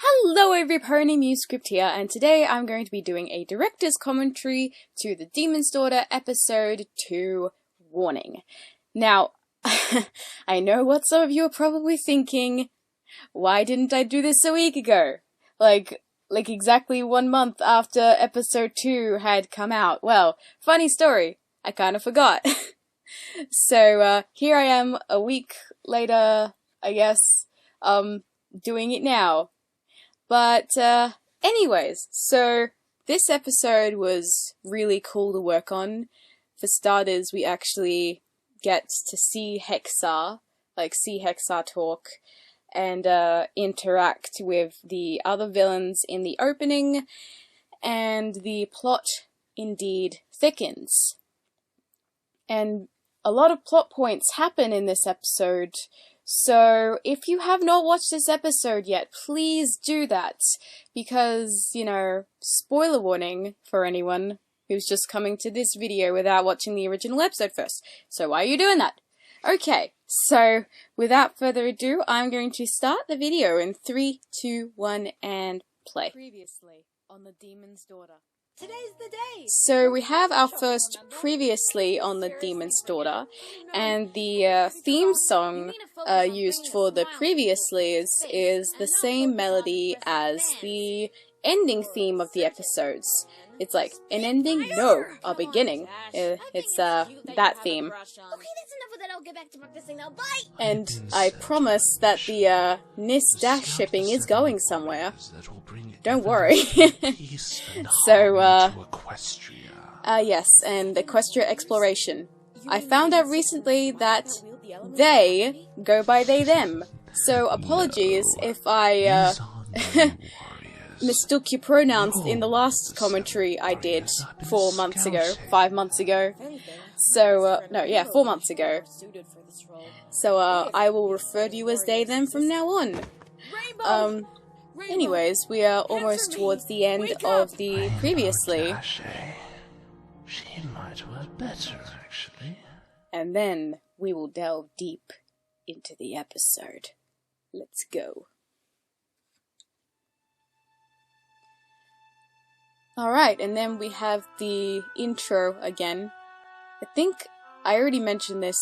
Hello everybody, Musescript here, and today I'm going to be doing a director's commentary to The Demon's Daughter Episode 2 Warning. Now, I know what some of you are probably thinking, why didn't I do this a week ago? Like exactly 1 month after Episode 2 had come out. Well, funny story, I kind of forgot. So, here I am a week later, I guess, doing it now. But, anyways, so this episode was really cool to work on. For starters, we actually get to see Hexar talk, and, interact with the other villains in the opening, and the plot indeed thickens. And a lot of plot points happen in this episode. So, if you have not watched this episode yet, please do that, because, you know, spoiler warning for anyone who's just coming to this video without watching the original episode first. So why are you doing that? Okay, so, without further ado, I'm going to start the video in 3, 2, 1, and play. Previously on The Demon's Daughter. Today's the day! So we have our first previously on The Demon's Daughter, and the theme song used for the previously is the same melody as the ending theme of the episodes. It's like, an ending? No, a beginning. It's that theme. Okay, that's enough of that. I'll get back to practicing now. Bye! And I promise that the NIS dash shipping is going somewhere. Don't worry. So, yes, and Equestria Exploration. I found out recently that they go by they, them. So, apologies if I, mistook your pronouns in the last commentary I did 5 months ago. So, no, yeah, 4 months ago. So, I will refer to you as they, them from now on. Anyways, we are almost towards the end of the previously. She might work better, actually. And then we will delve deep into the episode. Let's go. Alright, and then we have the intro again. I think I already mentioned this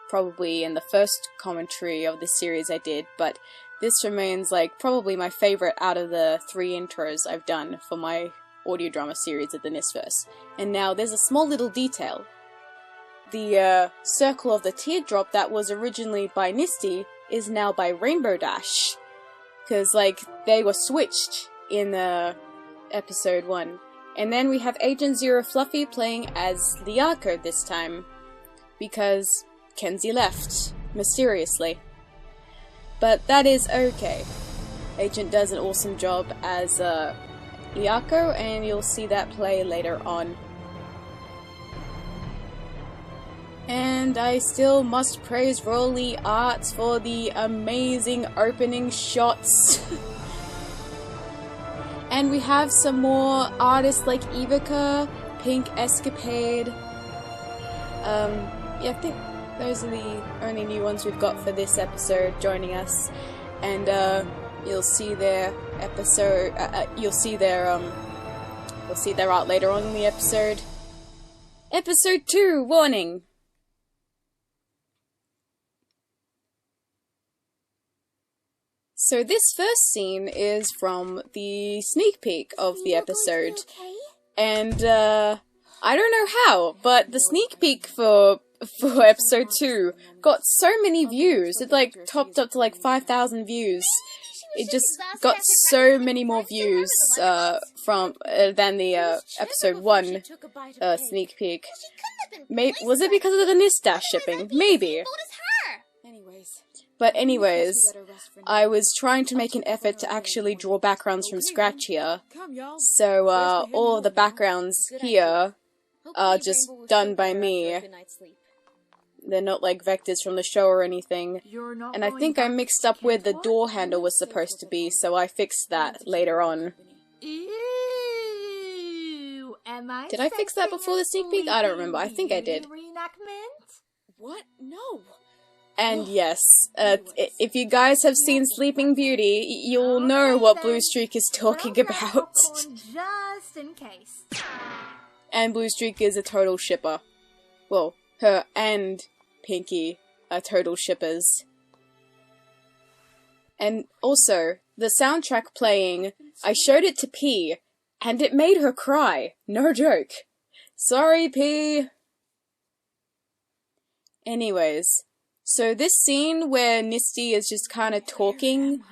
probably in the first commentary of the series I did, but this remains, like, probably my favourite out of the 3 intros I've done for my audio drama series of the NISverse. And now, there's a small little detail. The, circle of the teardrop that was originally by Nisty is now by Rainbow Dash. Cause, like, they were switched in, episode 1. And then we have Agent Zero Fluffy playing as Liako this time. Because Kenzie left, mysteriously. But that is okay. Agent does an awesome job as Liako, and you'll see that play later on. And I still must praise Rolly Arts for the amazing opening shots. And we have some more artists like Ivica, Pink Escapade. Yeah, I think those are the only new ones we've got for this episode joining us, and you'll see their episode. You'll see their art later on in the episode. Episode 2 Warning. So this first scene is from the sneak peek of the episode, and I don't know how, but the sneak peek for episode 2 got so many views. It like topped up to like 5,000 views. It just got so many more views from than the episode 1 sneak peek. Was it because of the NIS dash shipping? Maybe. But anyways, I was trying to make an effort to actually draw backgrounds from scratch here. So all of the backgrounds here are just done by me. They're not like vectors from the show or anything. You're not And I going think I back mixed to up where Camp the War? door handle was supposed to be, so I fixed that later on. Ew. Am I Did I fix that sensing before the sneak peek? I don't remember. I think I did. Reenactment? What? No. And yes, if you guys have seen Sleeping Beauty, you'll know what Blue Streak is talking But I'll grab about. popcorn just in case. And Blue Streak is a total shipper. Well, her and Pinky are total shippers. And also, the soundtrack playing, I showed it to P, and it made her cry. No joke. Sorry, P. Anyways, so this scene where Misty is just kind of talking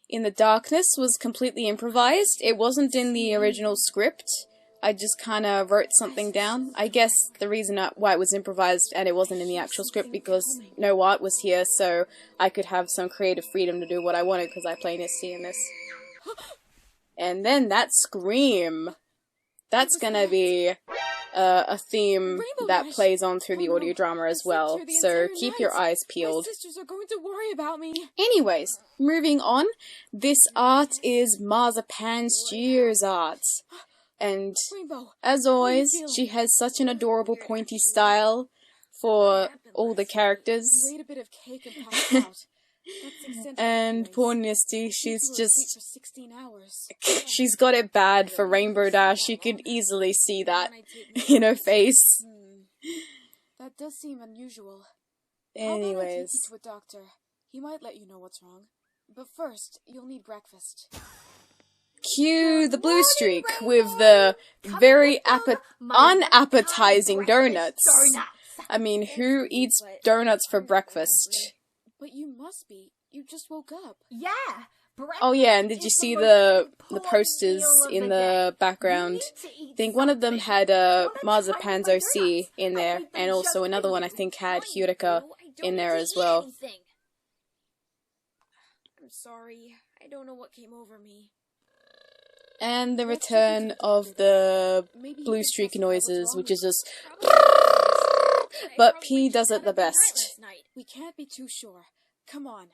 in the darkness was completely improvised. It wasn't in the original script. I just kind of wrote something down. I guess the reason why it was improvised and it wasn't in the actual script because no art was here, so I could have some creative freedom to do what I wanted because I play Misty in this. And then that scream. That's gonna be a theme that plays on through the audio drama as well, so keep your eyes peeled. My sisters are going to worry about me. Anyways, moving on. This art is Marzipan Studios art. And Rainbow, as always, she has such an adorable pointy style for all the characters. you ate a bit of cake and passed out. That's eccentric And anyways. poor Misty, she's You were asleep just... for 16 hours. she's got it bad for Rainbow Dash. You could easily see that in her face. That does seem unusual. How about I take Anyways. you to a doctor? He might let you know what's wrong. But first, you'll need breakfast. Cue the Blue Streak with the very unappetizing donuts. I mean, who eats donuts for breakfast? But you must be. You just woke up. Yeah. Oh yeah, and did you see the posters in the background? I think one of them had Marzipan's OC in there, and also another one I think had Hurika in there as well. I'm sorry. I don't know what came over me. And the return of the Blue Streak noises, which is just... But P does it the best. We can't be too sure. Come on.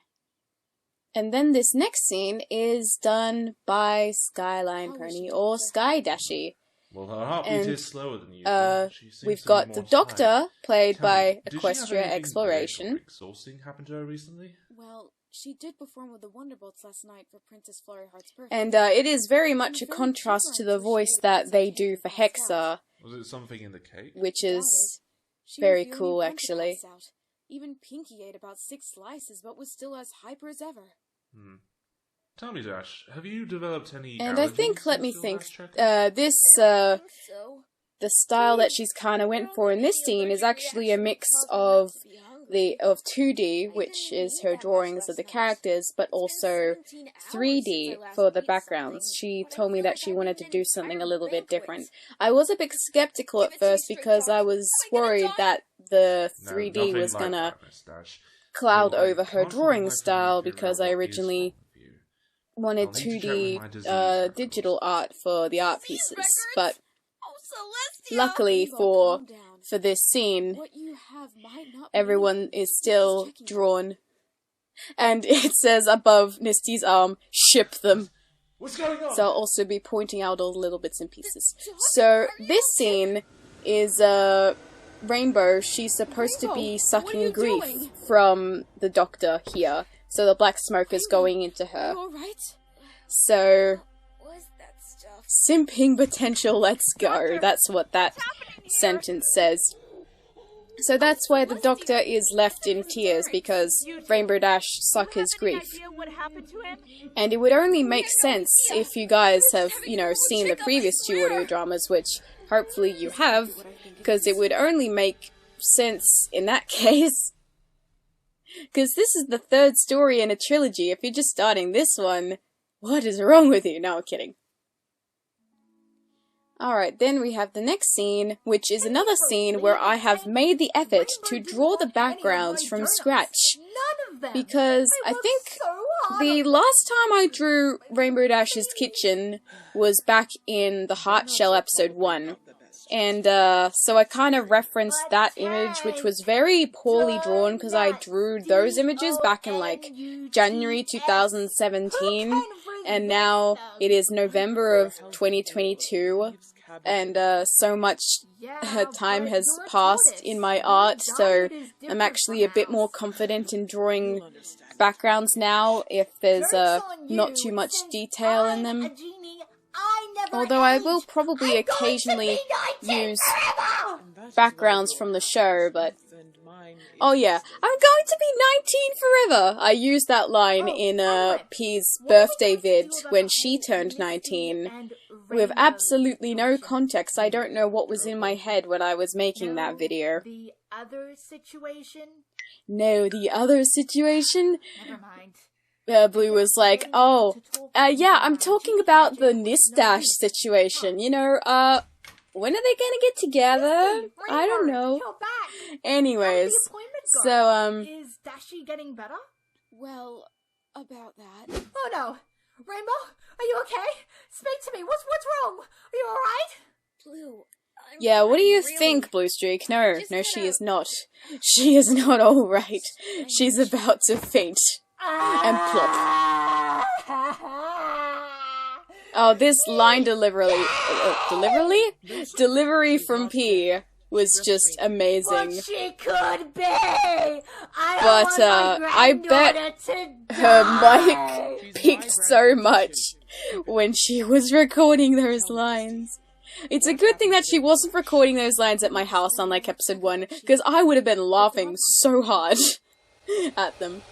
And then this next scene is done by Skyline Pony or Sky Dashi. Well, her heartbeat And, is slower than usual. She seems we've to be got more the tired. Doctor, played Tell by me, did she have Equestria anything Exploration. big or exhausting happen to her recently? Well, she did perform with the Wonderbolts last night for Princess Flurryheart's birthday. And it is very much a contrast to the voice that they do for Hexa, Was it something in the cake? which is She very was the only cool, one to actually. pass out. Even Pinky ate about 6 slices, but was still as hyper as ever. Tell me, Dash, have you developed any And I allergies think, let since me your think, last checkup? So, the style that she's kind of went for in this scene is actually a mix of 2D, which is her drawings of the characters, but also 3D for the backgrounds. She told me that she wanted to do something a little bit different. I was a bit skeptical at first because I was worried that the 3D nothing was like gonna that, Miss Dash. cloud Well, I over her can't drawing imagine style you figure because out I what is originally wrong with you. wanted I'll need to check with 2D my disease records. digital art for the art pieces, but Oh, Celestia! luckily Rainbow, for calm down. this scene, What you have might not be everyone is still Just checking. drawn. And it says above Misty's arm, ship them. What's going on? So I'll also be pointing out all the little bits and pieces. So this scene is Rainbow. She's supposed to be Rainbow, sucking what are you grief doing? from the Doctor here. So the black smoke is going into Are her. you alright? So What's that stuff? simping potential, let's go. That's what that sentence says. So that's why the Doctor is left in tears, because Rainbow Dash suck his grief. And it would only make sense if you guys have, seen the previous 2 audio dramas, which hopefully you have, because it would only make sense in that case. Because this is the 3rd story in a trilogy. If you're just starting this one, what is wrong with you? No, I'm kidding. Alright, then we have the next scene, which is another scene where I have made the effort to draw the backgrounds from scratch. None of them. Because I think the last time I drew Rainbow Dash's kitchen was back in the Heart Shell episode 1. And so I kind of referenced that image, which was very poorly drawn because I drew those images back in like January 2017, and now it is November of 2022, and so much time has passed in my art, so I'm actually a bit more confident in drawing backgrounds now if there's not too much detail in them. Although I will probably occasionally use backgrounds from the show, but... Oh yeah, I'm going to be 19 forever! I used that line in P's birthday vid when she turned 19. With absolutely no context, I don't know what was in my head when I was making that video. The other situation? No, the other situation? Never mind. Blue was like, oh, yeah, I'm talking about the Nistash situation, you know, when are they gonna get together? I don't know. Anyways, so, Is Dashi getting better? Well, about that. Oh no! Rainbow, are you okay? Speak to me, what's wrong? Are you alright? Blue, yeah, what do you think, Blue Streak? No, she is not. She is not alright. She's about to faint. And plop. Oh, this line delivery from P was just amazing. What she could be! I bet her mic peaked so much when she was recording those lines. It's a good thing that she wasn't recording those lines at my house unlike episode 1, because I would have been laughing so hard at them.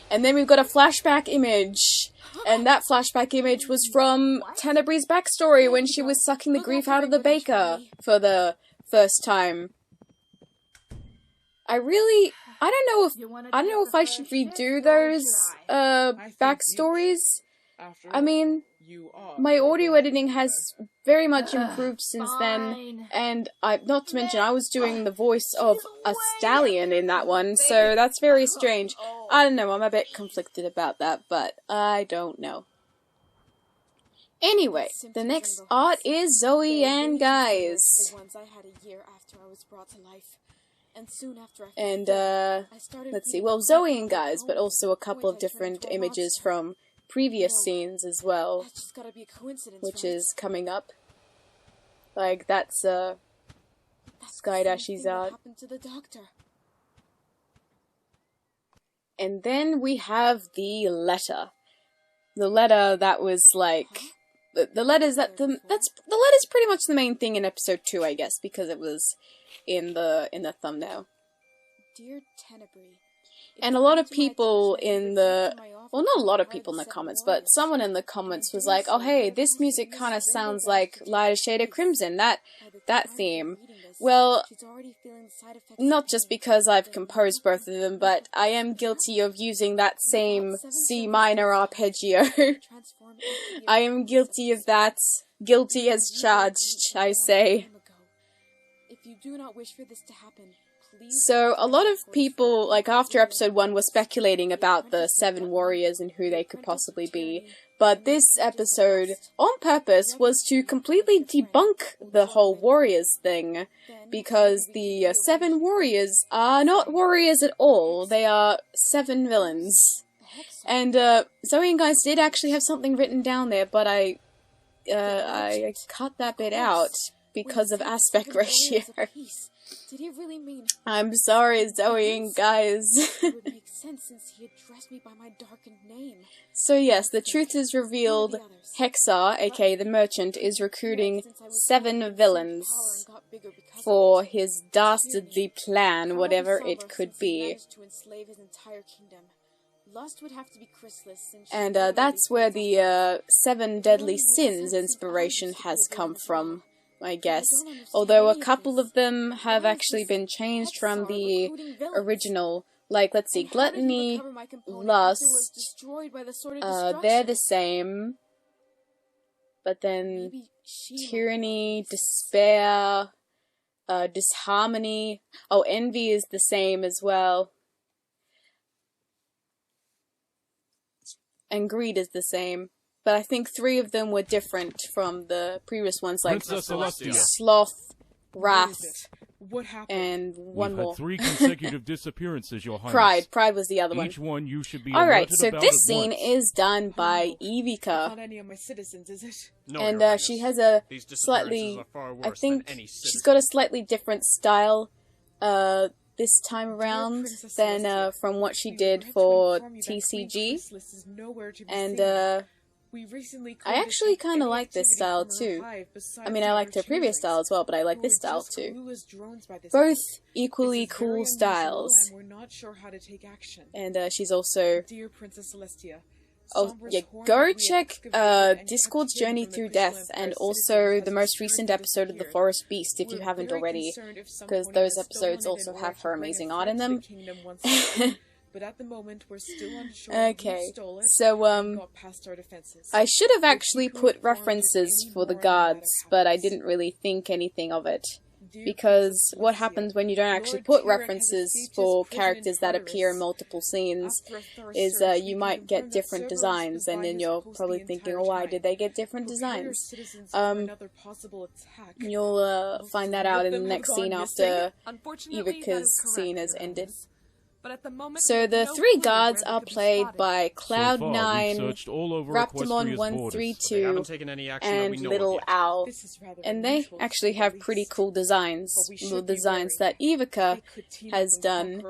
And then we've got a flashback image. And that flashback image was from Tenebrie's backstory when she was sucking the grief out of the baker for the first time. I don't know if I should redo those backstories. I mean, my audio editing has very much improved since then, and not to mention I was doing the voice of a stallion in that one, so that's very strange. I don't know, I'm a bit conflicted about that, but I don't know. Anyway, the next art is Zoe and Guys. The ones I had a year after I was brought to life. And soon after let's see, well, Zoe and Guys, but also a couple of different images from previous scenes as well, that's just gotta be a coincidence, which right? is coming up. Like, that's Skydashi's art. Happened to the doctor. And then we have the letter. The letter that was like... The letter's pretty much the main thing in episode 2, I guess, because it was in the thumbnail. Dear Tenebrae, and a lot of people in the... Well, not a lot of people in the comments, but someone in the comments was like, oh hey, this music kind of sounds like Lighter Shade of Crimson, that theme. Well, not just because I've composed both of them, but I am guilty of using that same C minor arpeggio. I am guilty of that. Guilty as charged, I say. If you do not wish for this to happen, so, a lot of people, like, after episode 1 were speculating about the 7 warriors and who they could possibly be, but this episode, on purpose, was to completely debunk the whole warriors thing, because the 7 warriors are not warriors at all, they are 7 villains. And, Zoe and Guys did actually have something written down there, but I cut that bit out because of aspect ratio. Did he really mean? I'm sorry, Zoe and Guys. It would make sense since he addressed me by my darkened name. So yes, the truth is revealed. Hexar, aka the Merchant, is recruiting 7 villains for his dastardly plan, whatever it could be. And that's where the 7 deadly sins inspiration has come from, I guess. Although a couple of them have actually been changed from the original. Like, let's see, gluttony, lust, they're the same. But then tyranny, despair, disharmony. Oh, envy is the same as well. And greed is the same. But I think 3 of them were different from the previous ones, like sloth, Wrath, What happened? and one We've more. had 3 consecutive disappearances, Your Highness. Pride. Pride was the other one. Each one you should be Alright, alerted so about this at scene once. is done by Not Ivica, any of my citizens, is it? No, and Your Highness. she has a These disappearances slightly, are far I worse think than any she's got a citizen. slightly different style, this time around Princess than, Celestia, from what she we did regret to for inform you that Queen TCG, Chrysalis is nowhere to be and, seen. We recently I actually kind of like this style too. I mean, I liked her previous style as well, but I like this style too. Both equally cool styles. We're not sure how to take action. And she's also... Dear Princess Celestia, Oh, yeah, go check Discord's Journey Through Death and also the most recent episode of The Forest Beast if you haven't already, because those episodes also have her amazing art in them. But at the moment, we're still unsure Okay, who stole it so, and got past our defenses. I should have actually put references for the guards, but I didn't really think anything of it. Because what happens when you don't actually put references for characters that appear in multiple scenes is you might get different designs, and then you're probably thinking, oh, why did they get different designs? You'll find that out in the next scene after Ivica's scene has ended. So the 3 guards are played by Cloud9, Raptamon132, and Little Owl, and they actually have pretty cool designs, the designs that Ivica has done,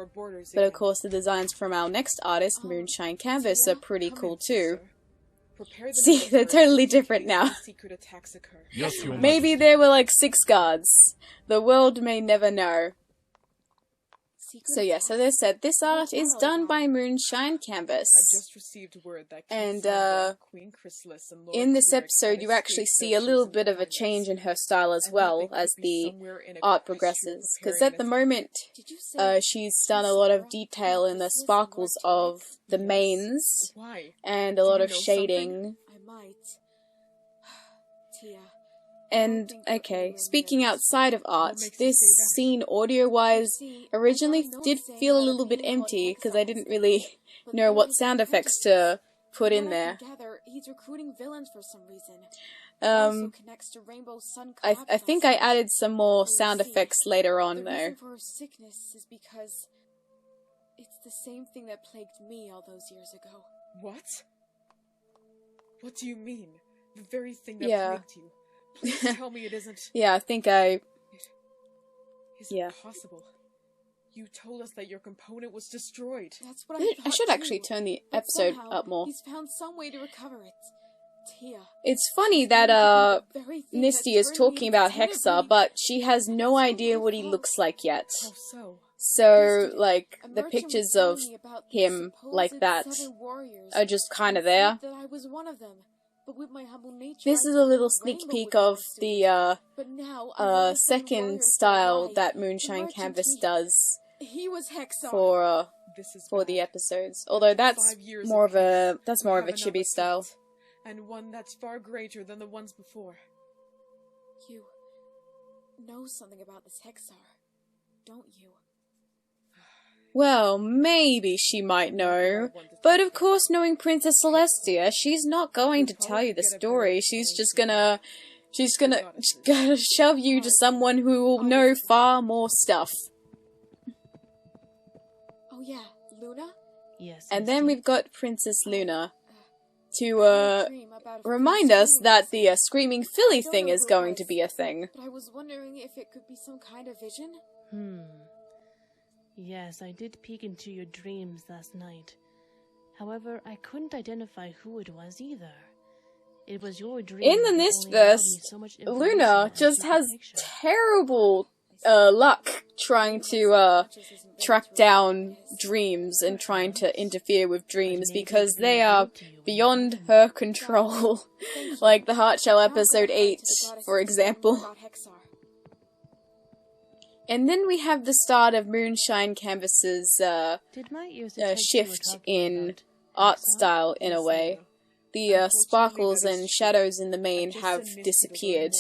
but of course the designs from our next artist, Moonshine Canvas, are pretty cool too. See, they're totally different now. Yes, Your Maybe Majesty. there were like 6 guards. The world may never know. So yes, as I said, this art is done by Moonshine Canvas. I just received word that And, Queen Chrysalis and Lord in this T-Rex episode, had you actually escaped see their a little chosen bit of a companions, change in her style as and that well they as could be the somewhere in a art crevice progresses. Because preparing at the an moment, Did you say she's done a lot of detail in the sparkles of the mains, Why? and a Do lot you of know shading. I might. Tia. And, okay, speaking outside of art, this scene audio-wise originally did feel a little bit empty, because I didn't really know what sound effects to put in there. He's recruiting villains for some reason. I think I added some more sound effects later on, The though. reason for her sickness is because it's the same thing that plagued me all those years ago. What? What do you mean? The very thing that Yeah. plagued you. Please tell me it isn't. Yeah, I think I... Is Yeah. it possible? You told us that your component was destroyed. That's what I should actually turn the episode up more. He's found some way to recover it. Tia. It's funny that, Nisty is talking about Hexar, but she has no idea what he looks like yet. How so? So, like, the pictures of him like that are just kind of there. That I was one of them. But with my humble nature, This is a little sneak peek of the, but now second style that Moonshine Canvas does He was Hexar. for the episodes. Although that's more of a chibi style. And one that's far greater than the ones before. You know something about this Hexar, don't you? Well, maybe she might know, but of course, knowing Princess Celestia, she's not going to tell you the story. She's gonna shove you to someone who will know far more stuff. Oh yeah, Luna? Yes. And then we've got Princess Luna to I had a dream about a remind first us human that being. the screaming Philly don't thing know is who it going to was. be a thing. But I was wondering if it could be some kind of vision? Yes, I did peek into your dreams last night. However, I couldn't identify who it was either. It was your dream. In the that Nist only allowed verse, me so much information Luna about just your has picture. terrible luck trying to track down dreams and trying to interfere with dreams because they are beyond her control. Like the Heartshell episode 8, for example. And then we have the start of Moonshine Canvas's Did my ears detect you were shift talking in about art Hexar? style in a way. The sparkles and shadows in the main have disappeared.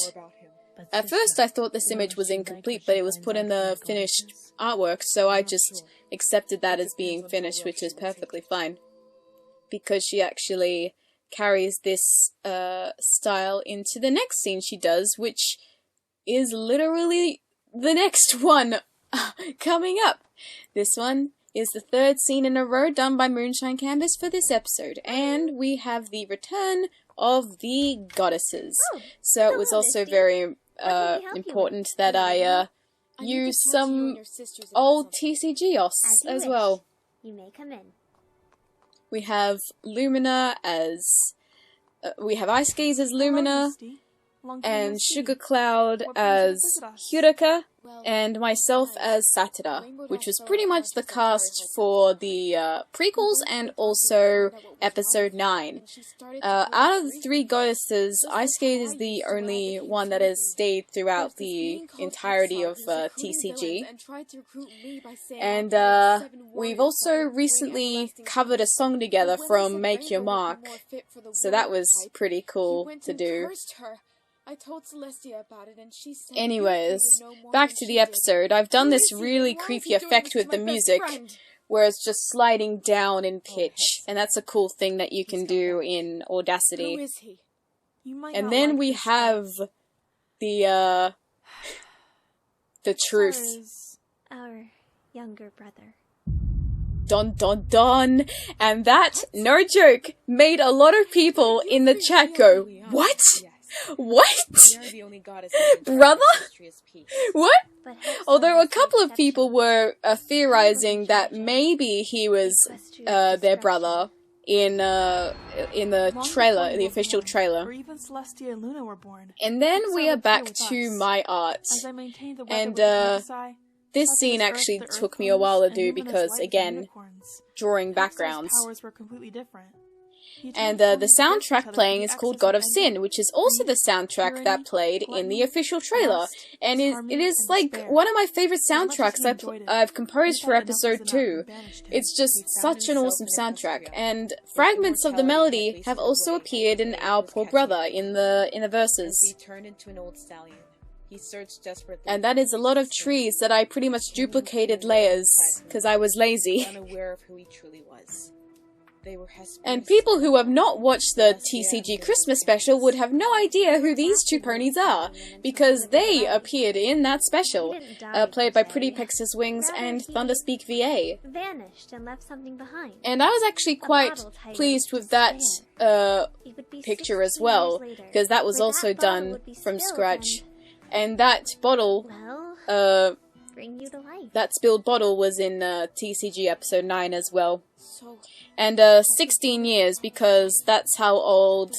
But At sister, first I thought this wouldn't image was you like incomplete, her but to it was find put out in where the I'm going finished with this? artwork, so I I'm not just sure. accepted that as It being depends on the finished, which is direction we take perfectly it. fine. Because she actually carries this style into the next scene she does, which is literally the next one coming up. This one is the third scene in a row done by Moonshine Canvas for this episode, and we have the return of the goddesses. So it was also very important that I use some old TCG-os as well. You may come in. We have Lumina as... we have Ice Gaze as Lumina, and Sugar Cloud as Hiraka, and myself as Satira, which was pretty much the cast for the prequels and also episode 9. Out of the 3 goddesses, Ice Gaze is the only one that has stayed throughout the entirety of TCG. And we've also recently covered a song together from Make Your Mark, so that was pretty cool to do. I told Celestia about it and she said... Anyways, back to the episode. I've done this really creepy effect with the music, where it's just sliding down in pitch, and that's a cool thing that you can do in Audacity. Who is he? And then we have the truth. Our younger brother. Dun dun dun! And that, no joke, made a lot of people in the chat go, "What? What? Brother? What?" Although a couple of people were theorizing that maybe he was their brother in the trailer, the official trailer. Even Celestia and Luna were born. And then we are back to my art. And this scene actually took me a while to do because, again, drawing backgrounds. And the soundtrack playing is called God of Sin, which is also the soundtrack that played in the official trailer. And it is like one of my favorite soundtracks I've composed for episode 2. It's just such an awesome soundtrack. And fragments of the melody have also appeared in Our Poor Brother in the verses. He searched desperately. And that is a lot of trees that I pretty much duplicated layers, because I was lazy. Unaware of who he truly was. They were and people who have not watched the TCG Christmas special would have no idea who these 2 ponies are, because they appeared in that special, played by Pretty Pex's Wings and Thunderspeak VA. Vanished and left something behind. And I was actually quite pleased with that picture as well, because that was also done from scratch. And that bottle, bring you to life. That spilled bottle was in TCG episode 9 as well. And 16 years, because that's how old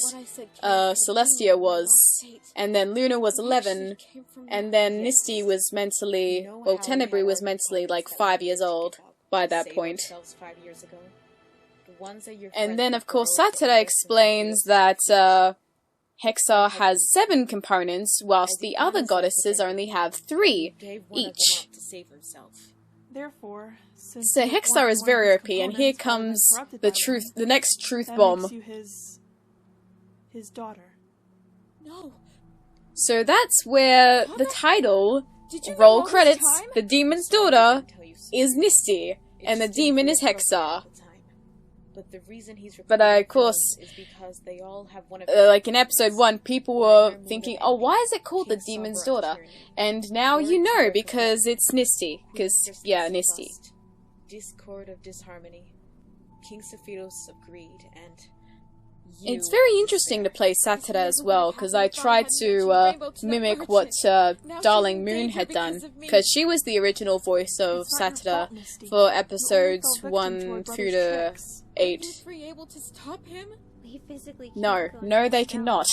Celestia was. And then Luna was 11, and then Nisty was mentally, well, Tenebrae was mentally like 5 years old by that point. And then, of course, Satira explains that Hexar has 7 components, whilst the other goddesses only have 3 each. Therefore, so Hexar is very OP, and here comes the next truth bomb. His daughter. No. So that's where the title, roll credits, the demon's daughter, is Nisty, and the demon is Hexar. But of course, like in episode 1, people were thinking, oh, why is it called the demon's daughter? And now you know, because it's Nisty. Because, yeah, Nisty. Discord of disharmony, King Sephiroth of greed, and it's very interesting to play Satira as well, because I tried to mimic what Darling Moon had done, because she was the original voice of Satira for episodes 1 through to 8. No, they cannot.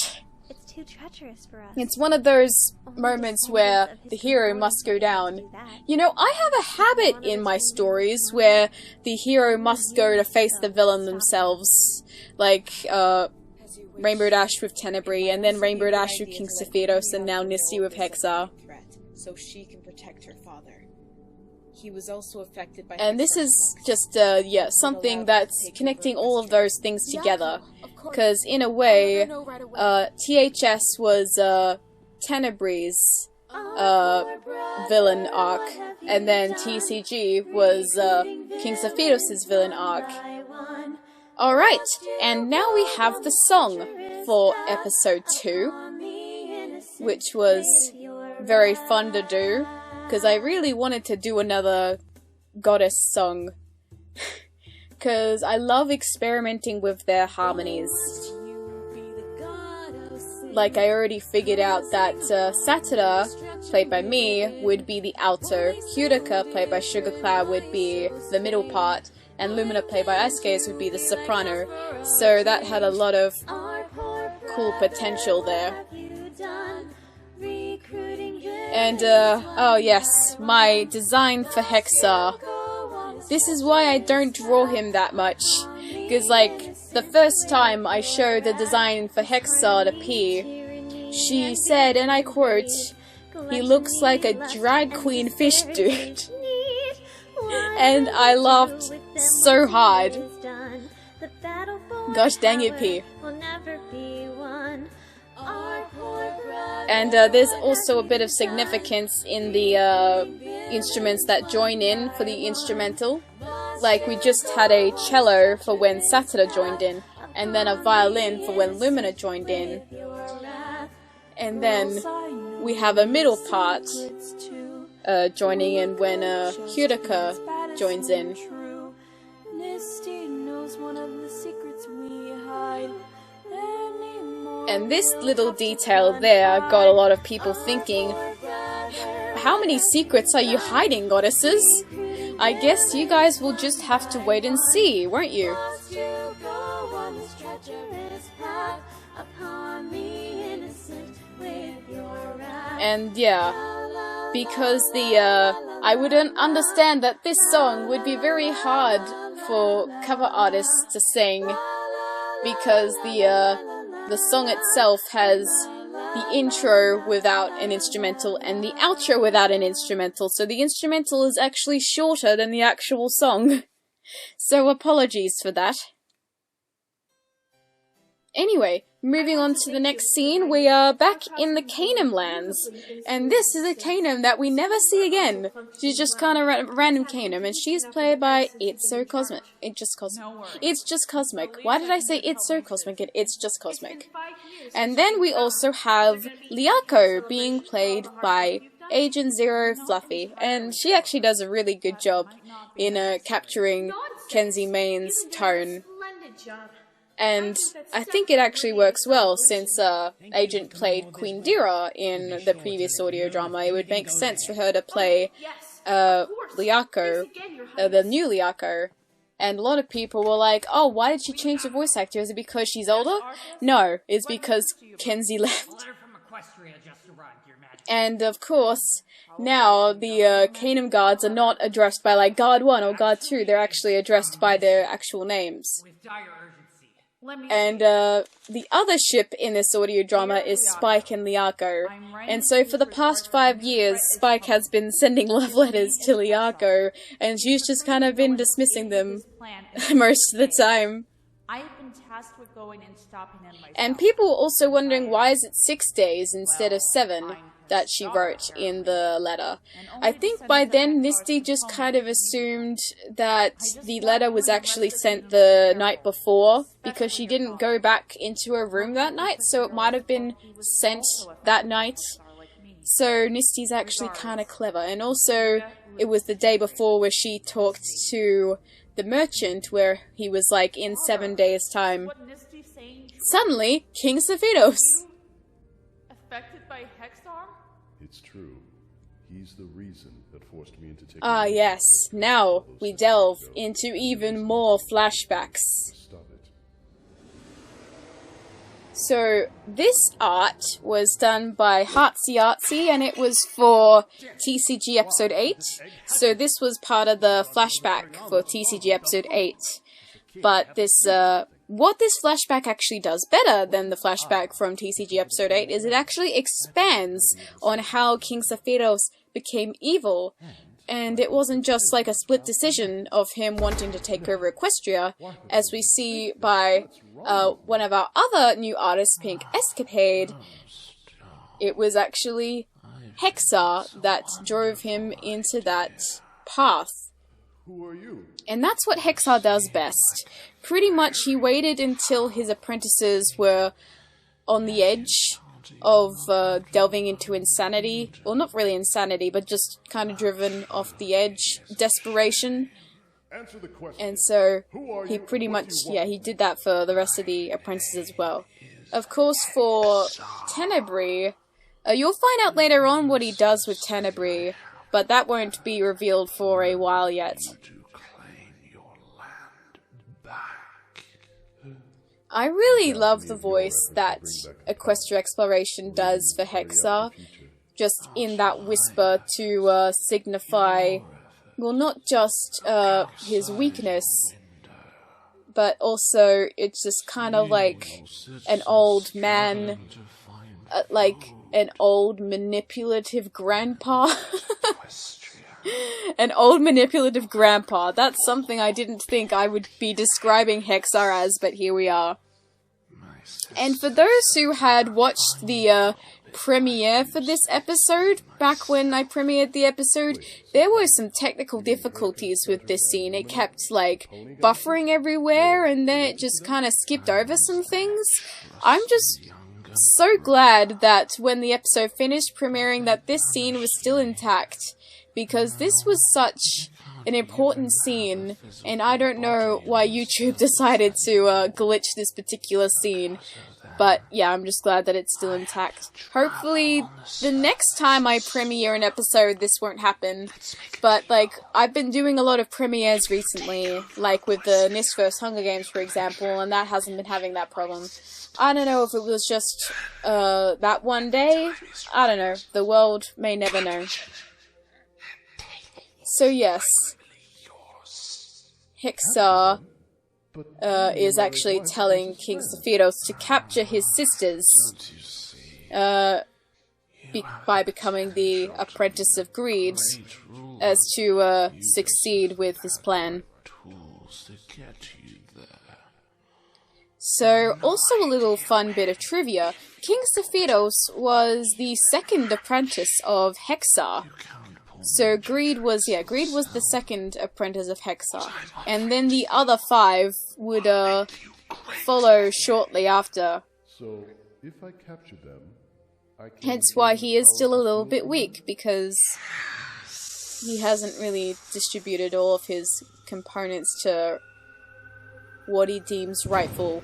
It's too treacherous for us. It's one of those moments where the hero must go down. You know, I have a habit in my stories where the hero must go to face the villain themselves. Like, Rainbow Dash with Tenebrae, and then Rainbow Dash with King Sephiroth, and now Nisty with Hexar. So she can protect her father. He was also affected by and this is just, yeah, something that's connecting all of those things together. Because, in a way, THS was Tenebrae's villain arc, and then TCG was King Sephiroth's villain arc. Alright, and now we have the song for episode 2, which was very fun to do. because I really wanted to do another goddess song. Because I love experimenting with their harmonies. Like, I already figured out that Satura, played by me, would be the alto, Hyuuka, played by Sugarcloud, would be the middle part, and Lumina, played by Ice Gaze, would be the soprano. So that had a lot of cool potential there. And, oh yes, my design for Hexa. This is why I don't draw him that much. Because, like, the first time I showed the design for Hexa to P, she said, and I quote, "He looks like a drag queen fish dude." And I laughed so hard. Gosh dang it, P. And there's also a bit of significance in the instruments that join in for the instrumental. Like, we just had a cello for when Satura joined in, and then a violin for when Lumina joined in. And then we have a middle part joining in when Hyuuka joins in. And this little detail there got a lot of people thinking, how many secrets are you hiding, goddesses? I guess you guys will just have to wait and see, won't you? And yeah, because I wouldn't understand that this song would be very hard for cover artists to sing, because the song itself has the intro without an instrumental and the outro without an instrumental, so the instrumental is actually shorter than the actual song. So apologies for that. Anyway, moving on to the next scene, we are back in the Canaan lands, and this is a Canaan that we never see again. She's just kind of random Canaan, and she's played by It's So Cosmic. It's Just Cosmic. Why did I say It's So Cosmic and It's Just Cosmic? And then we also have Liako being played by Agent Zero Fluffy, and she actually does a really good job in capturing Kenzie Main's tone. And I think it actually works well, since Agent played Queen Dira in the previous audio drama. It would make sense for her to play Liako, the new Liako. And a lot of people were like, oh, why did she change the voice actor? Is it because she's older? No, it's because Kenzie left. And of course, now the Canaan guards are not addressed by like Guard 1 or Guard 2, they're actually addressed by their actual names. And the other ship in this audio drama is Spike and Liako. And so for the past 5 years, Spike has been sending love letters to Liako, and she's just kind of been dismissing them most of the time. And people were also wondering, why is it 6 days instead of 7 that she wrote in the letter. I think by then Misty just kind of assumed that the letter was actually sent the night before, because she didn't go back into her room that night, so it might have been sent that night. So Misty's actually kind of clever. And also, it was the day before where she talked to the merchant, where he was like, in 7 days' time. Suddenly, King Sephiroth. It's true. He's the reason that forced me into taking... Ah, yes. Now we delve into even more flashbacks. Stop it. So, this art was done by Heartsy Artsy, and it was for TCG Episode 8. So this was part of the flashback for TCG Episode 8. But this, what this flashback actually does better than the flashback from TCG Episode 8 is it actually expands on how King Sephiroth became evil. And it wasn't just like a split decision of him wanting to take over Equestria, as we see by one of our other new artists, Pink Escapade. It was actually Hexa that drove him into that path. Who are you? And that's what Hexa does best. Pretty much he waited until his apprentices were on the edge of delving into insanity. Well, not really insanity, but just kind of driven off the edge, desperation. And so he pretty much, yeah, he did that for the rest of the apprentices as well. Of course, for Tenebrae, you'll find out later on what he does with Tenebrae, but that won't be revealed for a while yet. I really love the voice that Equestria Exploration does for Hexar, just in that whisper to signify, well, not just his weakness, but also it's just kind of like an old man, like an old manipulative grandpa. An old manipulative grandpa. That's something I didn't think I would be describing Hexar as, but here we are. And for those who had watched the premiere for this episode, back when I premiered the episode, there were some technical difficulties with this scene. It kept, like, buffering everywhere, and then it just kind of skipped over some things. I'm just so glad that when the episode finished premiering that this scene was still intact, because this was such an important scene, and I don't know why YouTube decided to glitch this particular scene. But yeah, I'm just glad that it's still intact. Hopefully, the next time I premiere an episode, this won't happen. But, like, I've been doing a lot of premieres recently, like with the NIST vs. Hunger Games, for example, and that hasn't been having that problem. I don't know if it was just, that one day. I don't know. The world may never know. So yes, Hexar is actually telling King Sephiroth to capture his sisters by becoming the apprentice of greed, as to succeed with his plan. So, also a little fun bit of trivia. King Sephiroth was the second apprentice of Hexar. So Greed was the second apprentice of Hexar. And then the other 5 would follow shortly after. So, if I capture them, I can hence why he is still a little bit weak, because he hasn't really distributed all of his components to what he deems rightful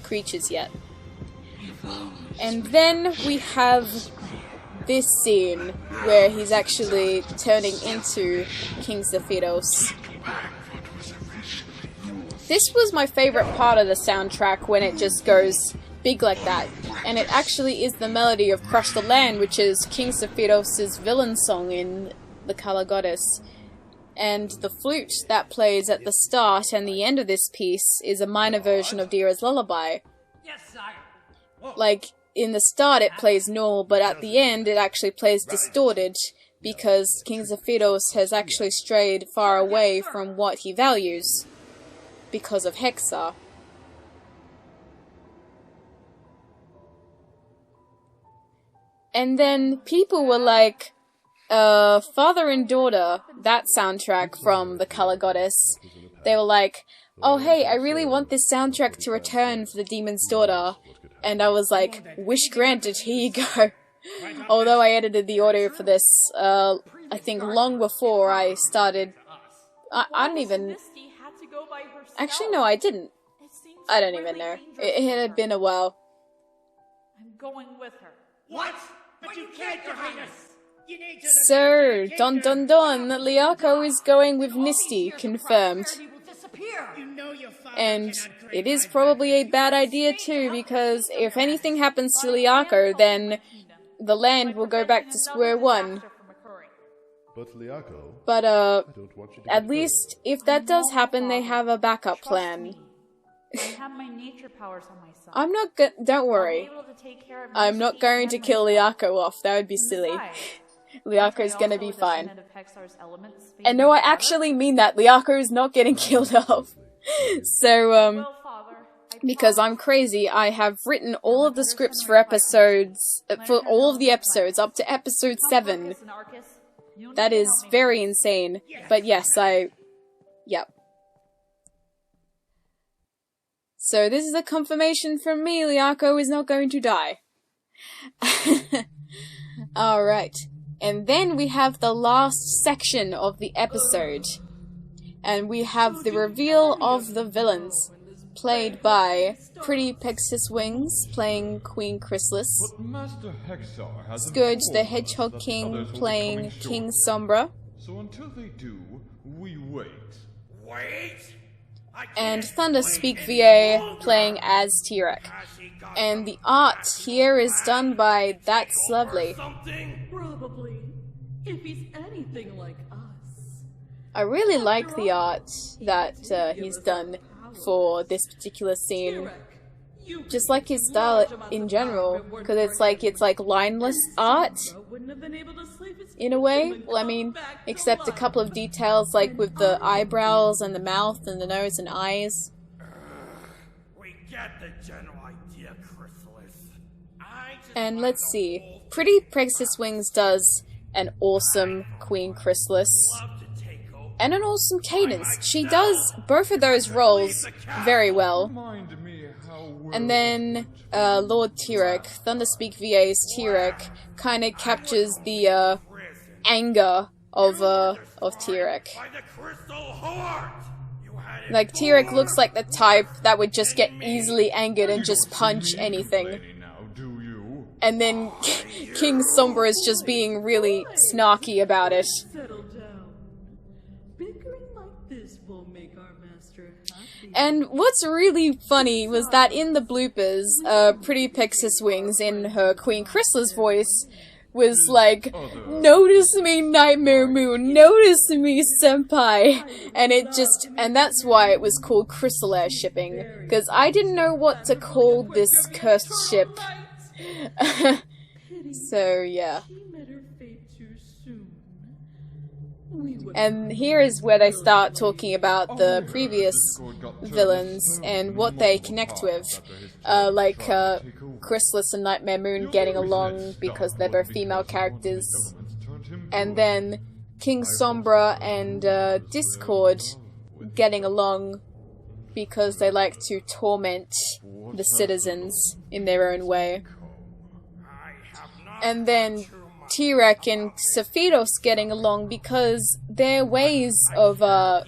creatures yet. And then we have this scene where he's actually turning into King Sephiroth. This was my favorite part of the soundtrack, when it just goes big like that. And it actually is the melody of Crush the Land, which is King Sephiroth's villain song in The Color Goddess. And the flute that plays at the start and the end of this piece is a minor version of Dira's Lullaby. Like, in the start it plays normal, but at the end it actually plays distorted, because King Sephiroth has actually strayed far away from what he values, because of Hexar. And then people were like, father and daughter, that soundtrack from The Color Goddess, they were like, oh hey, I really want this soundtrack to return for the Demon's Daughter. And I was like, wish granted, here you go. Although I edited the audio for this, I think long before I started. I don't even. Actually, no, I didn't. I don't even know. It had been a while. I'm going with her. What? But you can't, Your Highness! So, dun dun dun, Liako is going with Misty, confirmed. And it is probably a bad idea too, because if anything happens to Liako, then the land will go back to square one. But, at least, if that does happen, they have a backup plan. I'm not don't worry. I'm not going to kill Liako off, that would be silly. Liako's gonna be fine. And no, I actually mean that. Liako is not getting killed off. So, because I'm crazy, I have written all of the scripts for episodes, for all of the episodes, up to episode 7. That is very insane. But yes, yep. So this is a confirmation from me, Liako is not going to die. Alright. And then we have the last section of the episode. And we have the reveal of the villains, played by Pretty Pegasus Wings, playing Queen Chrysalis. Scourge the Hedgehog King, playing King Sombra. So until they do, we wait. Wait? And Thunderspeak VA, playing as T-Rex. And the art here is done by That's Lovely. Probably, if he's anything like us. I really like the art that he's done for this particular scene. Just like his style in general, because it's like lineless art in a way. Well, I mean, except a couple of details like with the eyebrows and the mouth and the nose and eyes. We get the general idea, Chrysalis. And let's see, Pretty Pegasus Wings does an awesome Queen Chrysalis and an awesome Cadence. She does both of those roles very well. And then Lord T-Rex, Thunderspeak VA's T-Rex, kind of captures the anger of T-Rex. Like, T-Rex looks like the type that would just get easily angered and just punch anything. And then King Sombra is just being really snarky about it. And what's really funny was that in the bloopers, Pretty Pegasus Wings, in her Queen Chrysalis voice, was like, "Notice me, Nightmare Moon, notice me, Senpai," and that's why it was called Chrysalair shipping, because I didn't know what to call this cursed ship. So, yeah. And here is where they start talking about the previous villains and what they connect with. Like Chrysalis and Nightmare Moon getting along because they're both female characters. And then King Sombra and Discord getting along because they like to torment the citizens in their own way. And then T-Rex and Sephiroth getting along because their ways of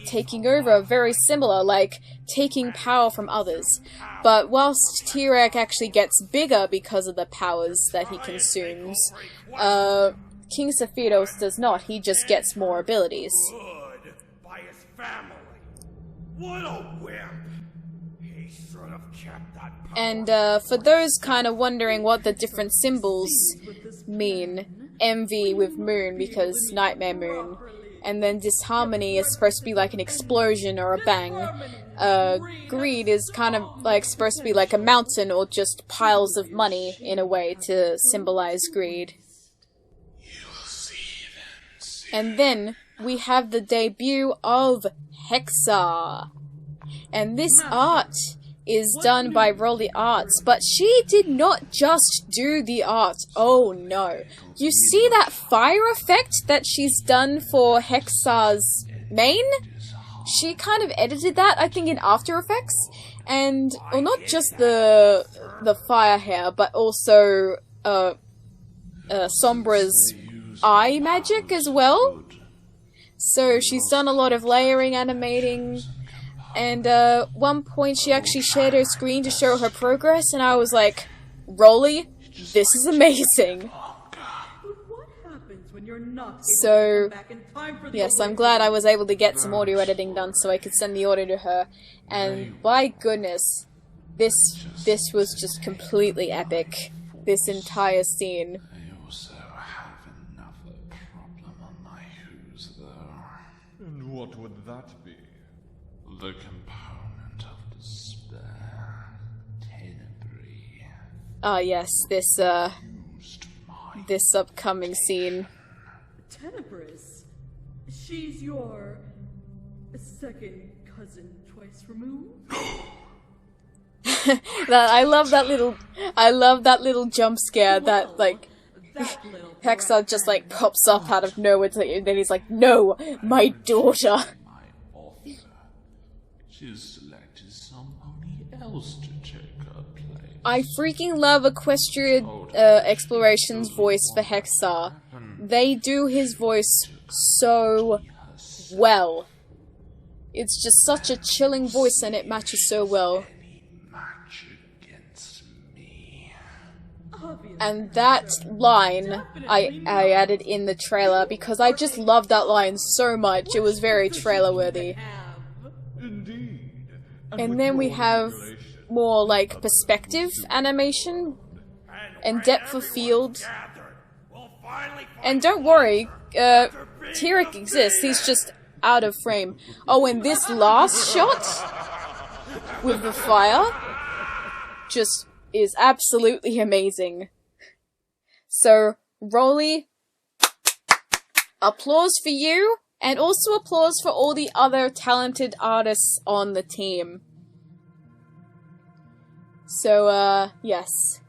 taking over are very similar, like taking power from others. But whilst T-Rex actually gets bigger because of the powers that he consumes, King Sephiroth does not. He just gets more abilities. By his family. What a wimp! He should have kept that power. And for those kind of wondering what the different symbols mean, envy with moon because Nightmare Moon, and then disharmony is supposed to be like an explosion or a bang. Greed is kind of like supposed to be like a mountain or just piles of money in a way to symbolize greed. And then we have the debut of Hexa, and this art is done by Rolly Arts, but she did not just do the art. Oh no. You see that fire effect that she's done for Hexa's main? She kind of edited that, I think, in After Effects. And, well, not just the fire hair, but also Sombra's eye magic as well. So she's done a lot of layering, animating. And one point she actually shared her screen to show her progress, and I was like, Rolly, this is amazing. So, yes, I'm glad I was able to get some audio editing done so I could send the audio to her. And by goodness, this was just completely epic. This entire scene. I also have another problem on my hooves, though. And what would that be? The component of despair, Tenebrae. Ah, yes, this upcoming scene. Tenebris? She's your second cousin twice removed? I love that little jump scare that, like, Hexa just, like, pops up out of nowhere, and then he's like, "No, my daughter!" She's selected somebody else to take her place. I freaking love Equestria Exploration's voice for Hexar. They do his voice so well. It's just such a chilling voice and it matches so well. And that line I added in the trailer because I just loved that line so much. It was very trailer worthy. And then we have more like perspective animation and depth of field. And don't worry, Tyrek exists, he's just out of frame. Oh, and this last shot with the fire just is absolutely amazing. So, Rolly, applause for you, and also applause for all the other talented artists on the team. So, yes.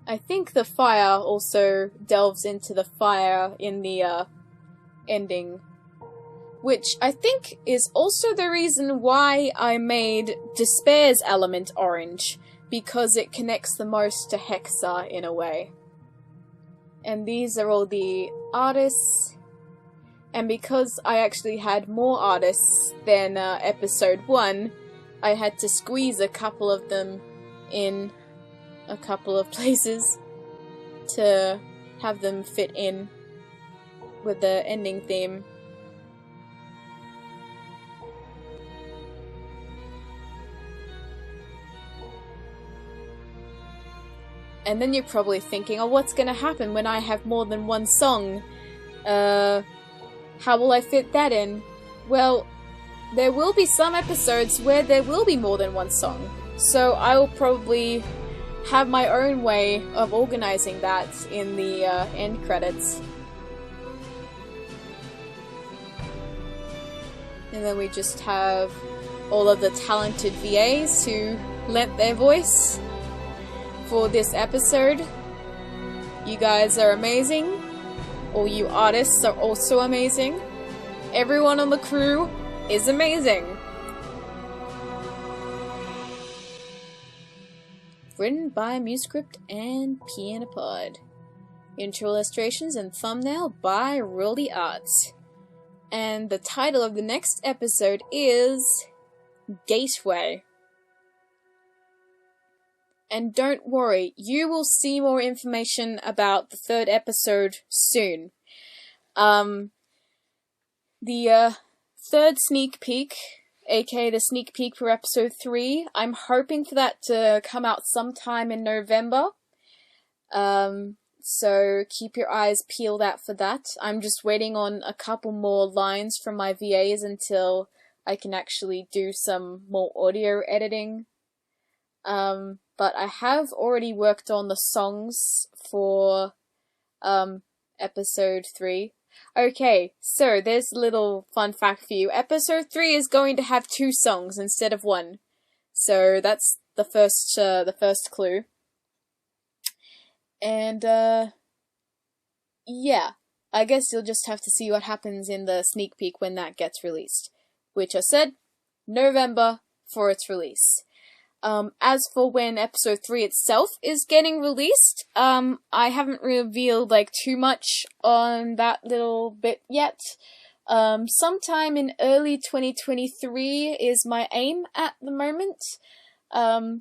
I think the fire also delves into the fire in the, ending. Which I think is also the reason why I made Despair's element orange, because it connects the most to Hexar in a way. And these are all the artists, and because I actually had more artists than episode 1, I had to squeeze a couple of them in a couple of places to have them fit in with the ending theme. And then you're probably thinking, oh, what's gonna happen when I have more than one song? How will I fit that in? Well, there will be some episodes where there will be more than one song. So I will probably have my own way of organizing that in the end credits. And then we just have all of the talented VAs who lent their voice for this episode. You guys are amazing. All you artists are also amazing. Everyone on the crew is amazing. Written by Musescript and Pianopod. Intro illustrations and thumbnail by Rolly Arts. And the title of the next episode is Gateway. And don't worry, you will see more information about the third episode soon. The third sneak peek, aka the sneak peek for episode 3, I'm hoping for that to come out sometime in November. So keep your eyes peeled out for that. I'm just waiting on a couple more lines from my VAs until I can actually do some more audio editing. But I have already worked on the songs for episode 3. Okay, so there's a little fun fact for you. Episode 3 is going to have 2 songs instead of 1. So that's the first clue. And yeah, I guess you'll just have to see what happens in the sneak peek when that gets released. Which I said, November for its release. As for when episode 3 itself is getting released, I haven't revealed too much on that little bit yet. Sometime in early 2023 is my aim at the moment. I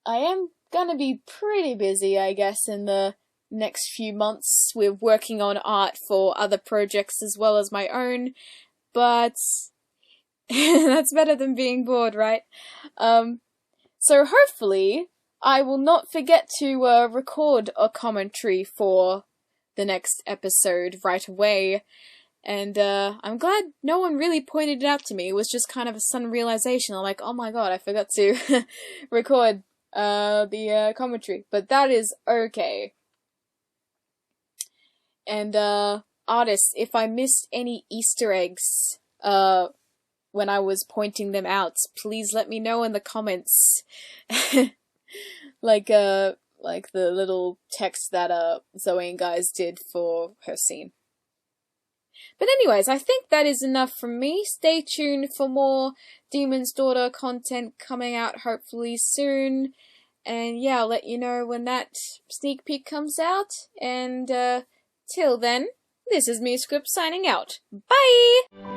am gonna be pretty busy, I guess, in the next few months. We're working on art for other projects as well as my own, but that's better than being bored, right? So hopefully, I will not forget to record a commentary for the next episode right away. And I'm glad no one really pointed it out to me. It was just kind of a sudden realization. I'm like, oh my god, I forgot to record the commentary. But that is okay. And artists, if I missed any Easter eggs when I was pointing them out, please let me know in the comments. like the little text that Zoe and guys did for her scene. But anyways, I think that is enough from me. Stay tuned for more Demon's Daughter content coming out hopefully soon. And yeah, I'll let you know when that sneak peek comes out. And till then, this is me, Script, signing out. Bye!